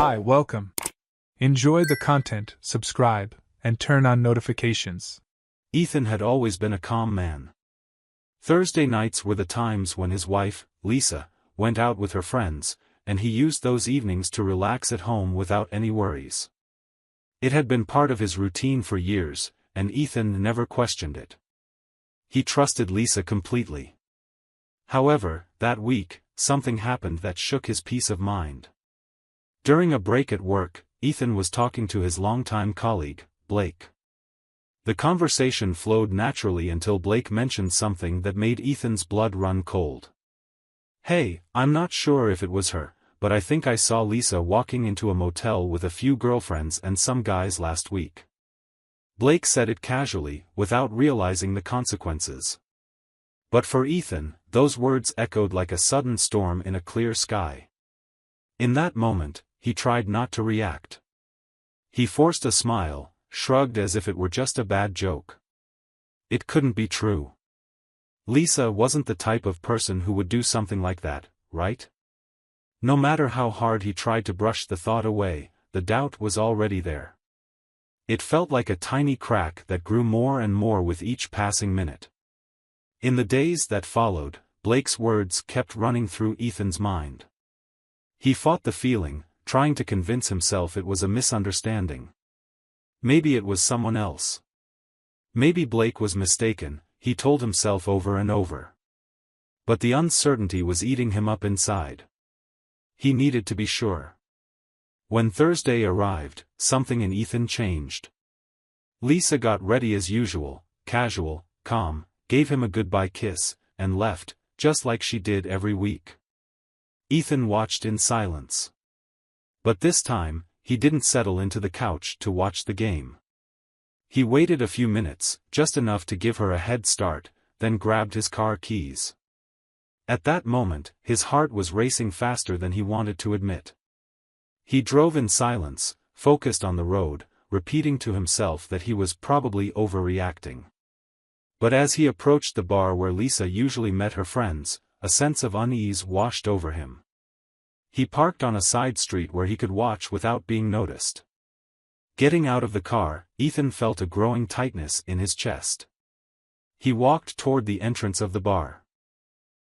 Hi, welcome. Enjoy the content, subscribe, and turn on notifications. Ethan had always been a calm man. Thursday nights were the times when his wife, Lisa, went out with her friends, and he used those evenings to relax at home without any worries. It had been part of his routine for years, and Ethan never questioned it. He trusted Lisa completely. However, that week, something happened that shook his peace of mind. During a break at work, Ethan was talking to his longtime colleague, Blake. The conversation flowed naturally until Blake mentioned something that made Ethan's blood run cold. "Hey, I'm not sure if it was her, but I think I saw Lisa walking into a motel with a few girlfriends and some guys last week." Blake said it casually, without realizing the consequences. But for Ethan, those words echoed like a sudden storm in a clear sky. In that moment, he tried not to react. He forced a smile, shrugged as if it were just a bad joke. It couldn't be true. Lisa wasn't the type of person who would do something like that, right? No matter how hard he tried to brush the thought away, the doubt was already there. It felt like a tiny crack that grew more and more with each passing minute. In the days that followed, Blake's words kept running through Ethan's mind. He fought the feeling, trying to convince himself it was a misunderstanding. Maybe it was someone else. Maybe Blake was mistaken, he told himself over and over. But the uncertainty was eating him up inside. He needed to be sure. When Thursday arrived, something in Ethan changed. Lisa got ready as usual, casual, calm, gave him a goodbye kiss, and left, just like she did every week. Ethan watched in silence. But this time, he didn't settle into the couch to watch the game. He waited a few minutes, just enough to give her a head start, then grabbed his car keys. At that moment, his heart was racing faster than he wanted to admit. He drove in silence, focused on the road, repeating to himself that he was probably overreacting. But as he approached the bar where Lisa usually met her friends, a sense of unease washed over him. He parked on a side street where he could watch without being noticed. Getting out of the car, Ethan felt a growing tightness in his chest. He walked toward the entrance of the bar.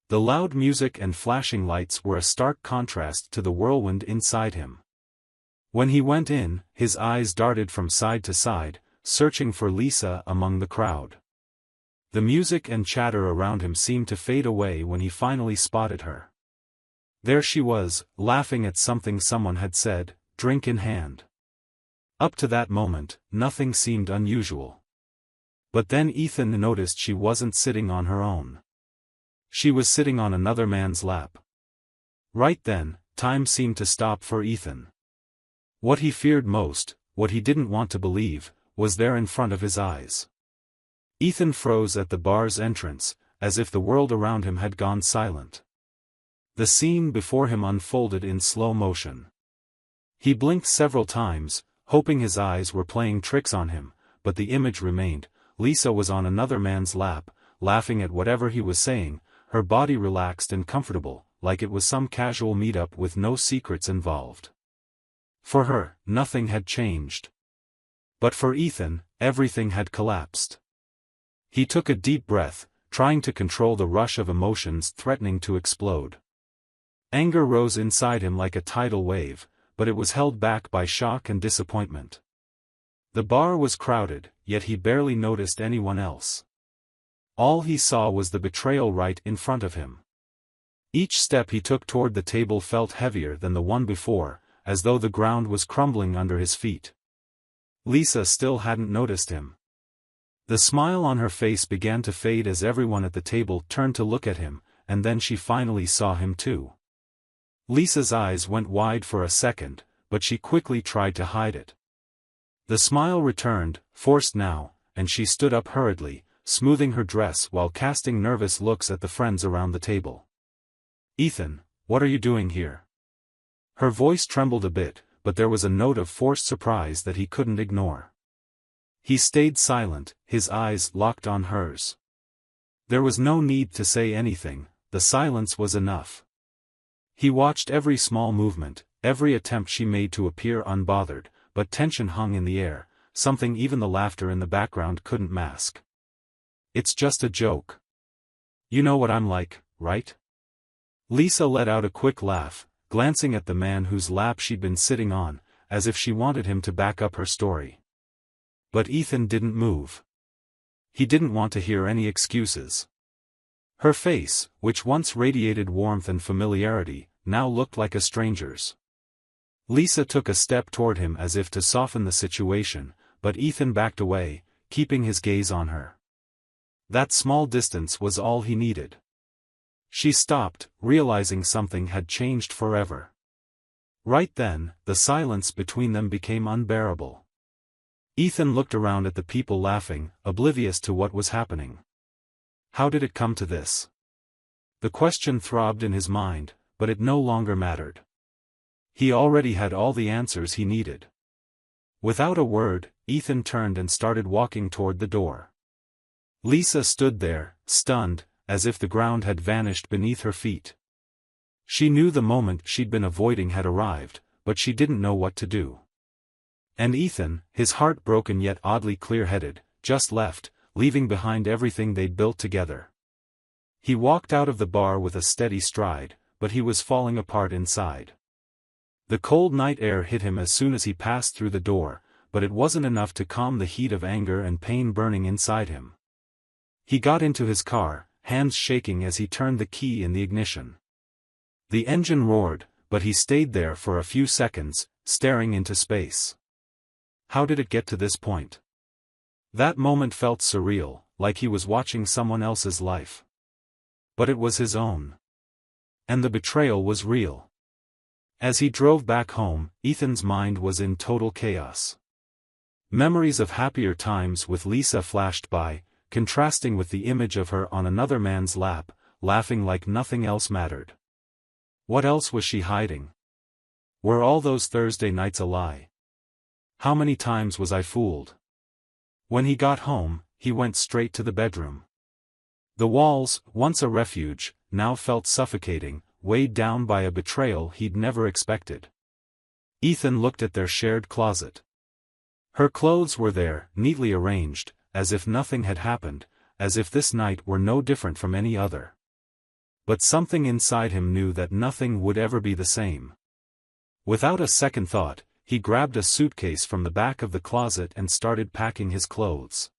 The loud music and flashing lights were a stark contrast to the whirlwind inside him. When he went in, his eyes darted from side to side, searching for Lisa among the crowd. The music and chatter around him seemed to fade away when he finally spotted her. There she was, laughing at something someone had said, drink in hand. Up to that moment, nothing seemed unusual. But then Ethan noticed she wasn't sitting on her own. She was sitting on another man's lap. Right then, time seemed to stop for Ethan. What he feared most, what he didn't want to believe, was there in front of his eyes. Ethan froze at the bar's entrance, as if the world around him had gone silent. The scene before him unfolded in slow motion. He blinked several times, hoping his eyes were playing tricks on him, but the image remained. Lisa was on another man's lap, laughing at whatever he was saying, her body relaxed and comfortable, like it was some casual meetup with no secrets involved. For her, nothing had changed. But for Ethan, everything had collapsed. He took a deep breath, trying to control the rush of emotions threatening to explode. Anger rose inside him like a tidal wave, but it was held back by shock and disappointment. The bar was crowded, yet he barely noticed anyone else. All he saw was the betrayal right in front of him. Each step he took toward the table felt heavier than the one before, as though the ground was crumbling under his feet. Lisa still hadn't noticed him. The smile on her face began to fade as everyone at the table turned to look at him, and then she finally saw him too. Lisa's eyes went wide for a second, but she quickly tried to hide it. The smile returned, forced now, and she stood up hurriedly, smoothing her dress while casting nervous looks at the friends around the table. "Ethan, what are you doing here?" Her voice trembled a bit, but there was a note of forced surprise that he couldn't ignore. He stayed silent, his eyes locked on hers. There was no need to say anything, the silence was enough. He watched every small movement, every attempt she made to appear unbothered, but tension hung in the air, something even the laughter in the background couldn't mask. "It's just a joke. You know what I'm like, right?" Lisa let out a quick laugh, glancing at the man whose lap she'd been sitting on, as if she wanted him to back up her story. But Ethan didn't move. He didn't want to hear any excuses. Her face, which once radiated warmth and familiarity, now looked like a stranger's. Lisa took a step toward him as if to soften the situation, but Ethan backed away, keeping his gaze on her. That small distance was all he needed. She stopped, realizing something had changed forever. Right then, the silence between them became unbearable. Ethan looked around at the people laughing, oblivious to what was happening. How did it come to this? The question throbbed in his mind, but it no longer mattered. He already had all the answers he needed. Without a word, Ethan turned and started walking toward the door. Lisa stood there, stunned, as if the ground had vanished beneath her feet. She knew the moment she'd been avoiding had arrived, but she didn't know what to do. And Ethan, his heart broken yet oddly clear-headed, just left, leaving behind everything they'd built together. He walked out of the bar with a steady stride, but he was falling apart inside. The cold night air hit him as soon as he passed through the door, but it wasn't enough to calm the heat of anger and pain burning inside him. He got into his car, hands shaking as he turned the key in the ignition. The engine roared, but he stayed there for a few seconds, staring into space. How did it get to this point? That moment felt surreal, like he was watching someone else's life. But it was his own. And the betrayal was real. As he drove back home, Ethan's mind was in total chaos. Memories of happier times with Lisa flashed by, contrasting with the image of her on another man's lap, laughing like nothing else mattered. What else was she hiding? Were all those Thursday nights a lie? How many times was I fooled? When he got home, he went straight to the bedroom. The walls, once a refuge, now felt suffocating, weighed down by a betrayal he'd never expected. Ethan looked at their shared closet. Her clothes were there, neatly arranged, as if nothing had happened, as if this night were no different from any other. But something inside him knew that nothing would ever be the same. Without a second thought, he grabbed a suitcase from the back of the closet and started packing his clothes.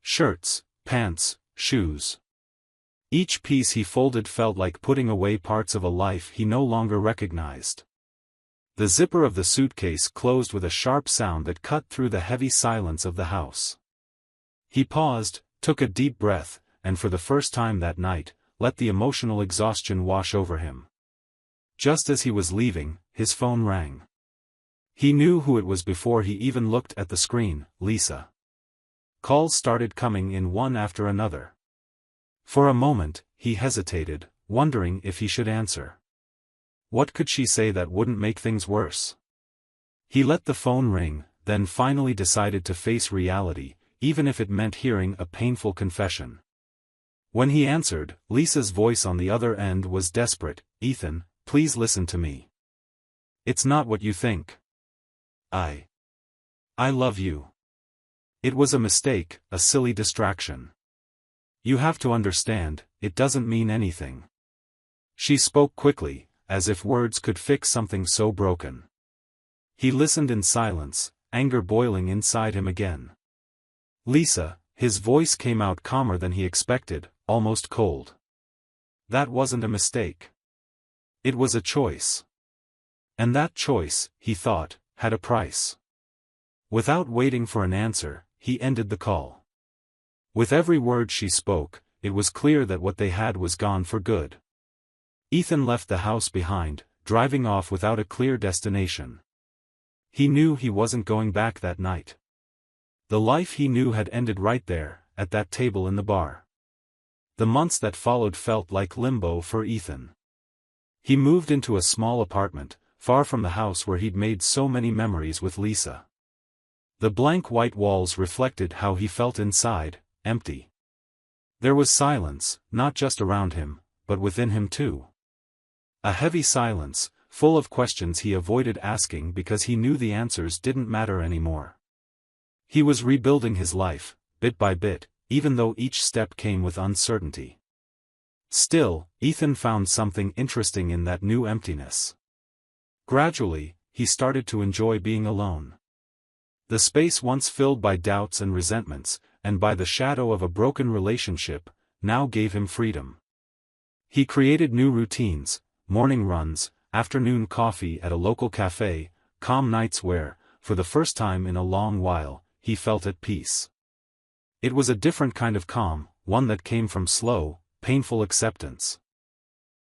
Shirts, pants, shoes. Each piece he folded felt like putting away parts of a life he no longer recognized. The zipper of the suitcase closed with a sharp sound that cut through the heavy silence of the house. He paused, took a deep breath, and for the first time that night, let the emotional exhaustion wash over him. Just as he was leaving, his phone rang. He knew who it was before he even looked at the screen, Lisa. Calls started coming in one after another. For a moment, he hesitated, wondering if he should answer. What could she say that wouldn't make things worse? He let the phone ring, then finally decided to face reality, even if it meant hearing a painful confession. When he answered, Lisa's voice on the other end was desperate. "Ethan, please listen to me. It's not what you think. I love you. It was a mistake, a silly distraction. You have to understand, it doesn't mean anything." She spoke quickly, as if words could fix something so broken. He listened in silence, anger boiling inside him again. "Lisa," his voice came out calmer than he expected, almost cold. "That wasn't a mistake. It was a choice. And that choice, he thought, had a price." Without waiting for an answer, he ended the call. With every word she spoke, it was clear that what they had was gone for good. Ethan left the house behind, driving off without a clear destination. He knew he wasn't going back that night. The life he knew had ended right there, at that table in the bar. The months that followed felt like limbo for Ethan. He moved into a small apartment, far from the house where he'd made so many memories with Lisa. The blank white walls reflected how he felt inside, empty. There was silence, not just around him, but within him too. A heavy silence, full of questions he avoided asking because he knew the answers didn't matter anymore. He was rebuilding his life, bit by bit, even though each step came with uncertainty. Still, Ethan found something interesting in that new emptiness. Gradually, he started to enjoy being alone. The space once filled by doubts and resentments, and by the shadow of a broken relationship, now gave him freedom. He created new routines, morning runs, afternoon coffee at a local cafe, calm nights where, for the first time in a long while, he felt at peace. It was a different kind of calm, one that came from slow, painful acceptance.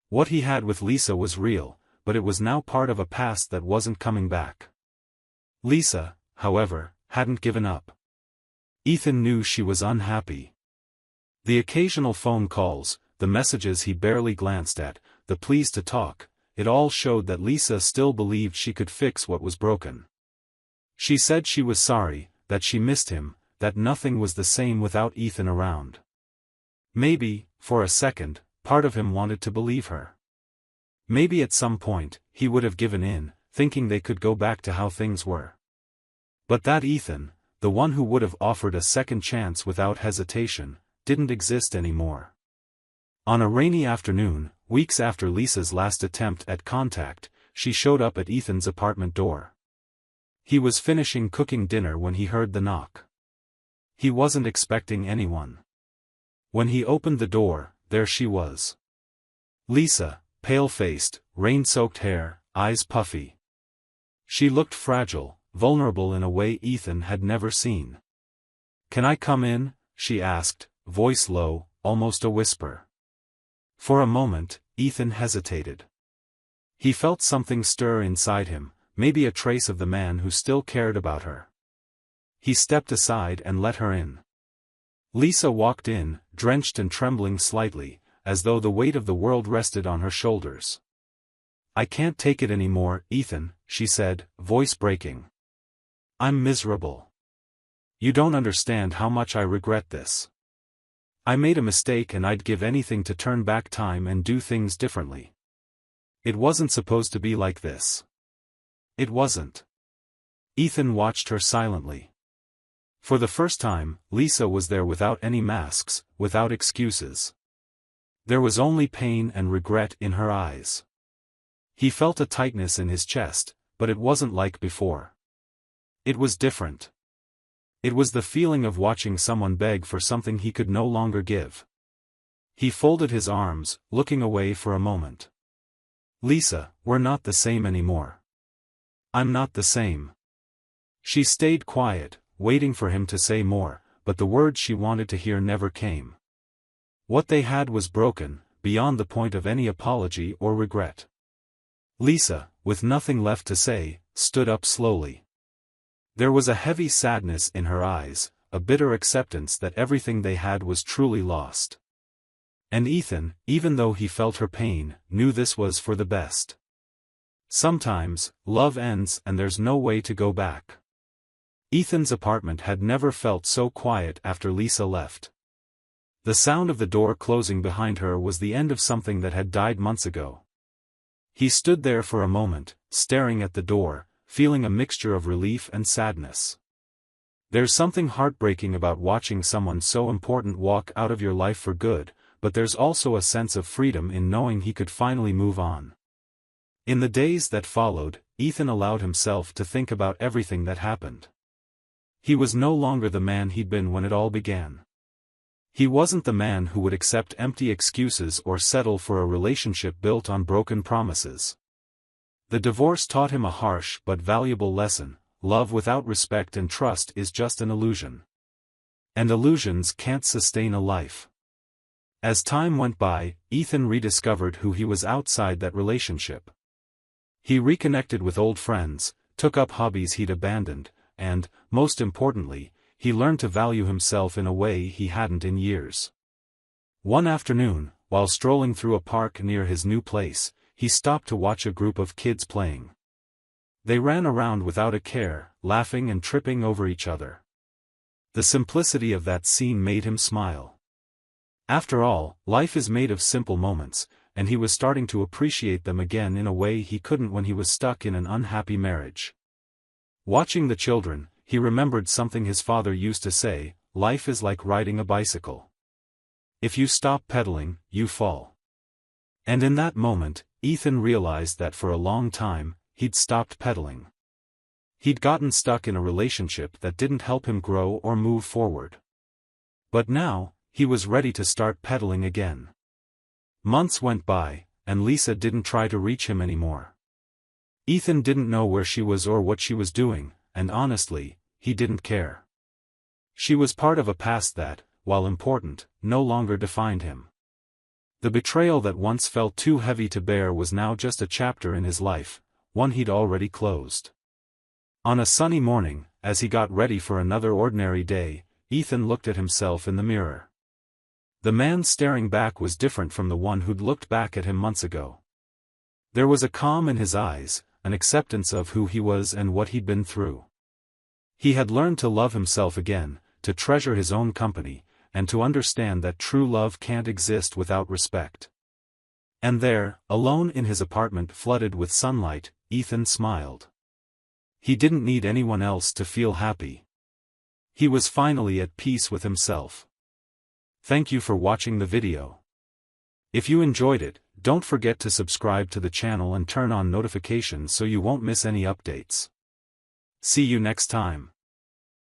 What he had with Lisa was real, but it was now part of a past that wasn't coming back. Lisa, however, hadn't given up. Ethan knew she was unhappy. The occasional phone calls, the messages he barely glanced at, the pleas to talk, it all showed that Lisa still believed she could fix what was broken. She said she was sorry, that she missed him, that nothing was the same without Ethan around. Maybe, for a second, part of him wanted to believe her. Maybe at some point, he would have given in, thinking they could go back to how things were. But that Ethan, the one who would have offered a second chance without hesitation, didn't exist anymore. On a rainy afternoon, weeks after Lisa's last attempt at contact, she showed up at Ethan's apartment door. He was finishing cooking dinner when he heard the knock. He wasn't expecting anyone. When he opened the door, there she was. Lisa, pale-faced, rain-soaked hair, eyes puffy. She looked fragile, vulnerable in a way Ethan had never seen. "Can I come in?" she asked, voice low, almost a whisper. For a moment, Ethan hesitated. He felt something stir inside him, maybe a trace of the man who still cared about her. He stepped aside and let her in. Lisa walked in, drenched and trembling slightly, as though the weight of the world rested on her shoulders. "I can't take it anymore, Ethan," she said, voice breaking. "I'm miserable. You don't understand how much I regret this. I made a mistake and I'd give anything to turn back time and do things differently. It wasn't supposed to be like this. It wasn't." Ethan watched her silently. For the first time, Lisa was there without any masks, without excuses. There was only pain and regret in her eyes. He felt a tightness in his chest, but it wasn't like before. It was different. It was the feeling of watching someone beg for something he could no longer give. He folded his arms, looking away for a moment. "Lisa, we're not the same anymore. I'm not the same." She stayed quiet, waiting for him to say more, but the words she wanted to hear never came. What they had was broken, beyond the point of any apology or regret. Lisa, with nothing left to say, stood up slowly. There was a heavy sadness in her eyes, a bitter acceptance that everything they had was truly lost. And Ethan, even though he felt her pain, knew this was for the best. Sometimes, love ends and there's no way to go back. Ethan's apartment had never felt so quiet after Lisa left. The sound of the door closing behind her was the end of something that had died months ago. He stood there for a moment, staring at the door, feeling a mixture of relief and sadness. There's something heartbreaking about watching someone so important walk out of your life for good, but there's also a sense of freedom in knowing he could finally move on. In the days that followed, Ethan allowed himself to think about everything that happened. He was no longer the man he'd been when it all began. He wasn't the man who would accept empty excuses or settle for a relationship built on broken promises. The divorce taught him a harsh but valuable lesson: love without respect and trust is just an illusion. And illusions can't sustain a life. As time went by, Ethan rediscovered who he was outside that relationship. He reconnected with old friends, took up hobbies he'd abandoned, and, most importantly, he learned to value himself in a way he hadn't in years. One afternoon, while strolling through a park near his new place, he stopped to watch a group of kids playing. They ran around without a care, laughing and tripping over each other. The simplicity of that scene made him smile. After all, life is made of simple moments, and he was starting to appreciate them again in a way he couldn't when he was stuck in an unhappy marriage. Watching the children, he remembered something his father used to say: life is like riding a bicycle. If you stop pedaling, you fall. And in that moment, Ethan realized that for a long time, he'd stopped pedaling. He'd gotten stuck in a relationship that didn't help him grow or move forward. But now, he was ready to start pedaling again. Months went by, and Lisa didn't try to reach him anymore. Ethan didn't know where she was or what she was doing, and honestly, he didn't care. She was part of a past that, while important, no longer defined him. The betrayal that once felt too heavy to bear was now just a chapter in his life, one he'd already closed. On a sunny morning, as he got ready for another ordinary day, Ethan looked at himself in the mirror. The man staring back was different from the one who'd looked back at him months ago. There was a calm in his eyes, an acceptance of who he was and what he'd been through. He had learned to love himself again, to treasure his own company, and to understand that true love can't exist without respect. And there, alone in his apartment flooded with sunlight, Ethan smiled. He didn't need anyone else to feel happy. He was finally at peace with himself. Thank you for watching the video. If you enjoyed it, don't forget to subscribe to the channel and turn on notifications so you won't miss any updates. See you next time.